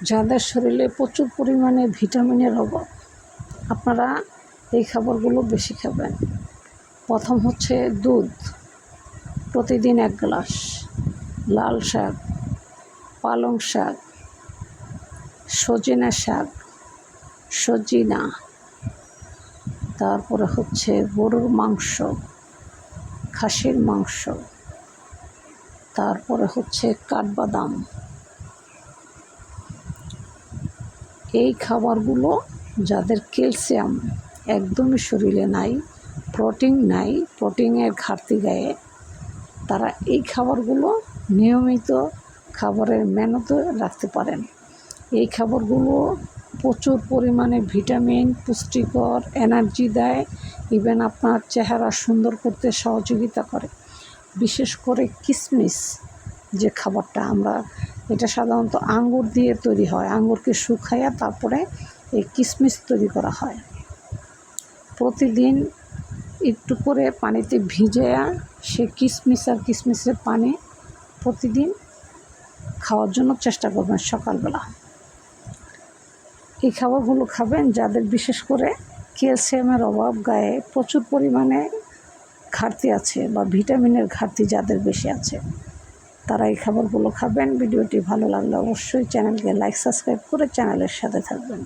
যাদের শরীরে প্রচুর পরিমাণে ভিটামিনের অভাব, আপনারা এই খাবারগুলো বেশি খাবেন। প্রথম হচ্ছে দুধ, প্রতিদিন 1 গ্লাস, লাল শাক, পালং শাক, সজনে শাক, সজিনা, তারপরে হচ্ছে গরুর মাংস, খাসির মাংস, তারপরে হচ্ছে কাঠবাদাম। এই খাবারগুলো যাদের ক্যালসিয়াম একদমই শরীরে নাই, প্রোটিন নাই, প্রোটিনের ঘাটতি গায়ে, তারা এই খাবারগুলো নিয়মিত খাবারের মেনুতে রাখতে পারেন। এই খাবারগুলো প্রচুর পরিমাণে ভিটামিন, পুষ্টিকর, এনার্জি দেয়, ইভেন আপনার চেহারা সুন্দর করতে সহযোগিতা করে। বিশেষ করে কিশমিশ যে খাবারটা, এটা সাধারণত আঙ্গুর দিয়ে তৈরি হয়। আঙ্গুরকে শুকাইয়া তারপরে এই কিশমিশ তৈরি করা হয়। প্রতিদিন একটু করে পানিতে ভিজাইয়া সে কিশমিশ আর কিশমিশের পানি প্রতিদিন খাওয়ার জন্য চেষ্টা করবেন সকালবেলা। এই খাবারগুলো খাবেন যাদের বিশেষ করে ক্যালসিয়ামের অভাব, গায়ে প্রচুর পরিমাণে ঘাটতি আছে বা ভিটামিনের ঘাটতি যাদের বেশি আছে, তারা এই খাবারগুলো খাবেন। ভিডিওটি ভালো লাগলে অবশ্যই চ্যানেলকে লাইক, সাবস্ক্রাইব করে চ্যানেলের সাথে থাকবেন।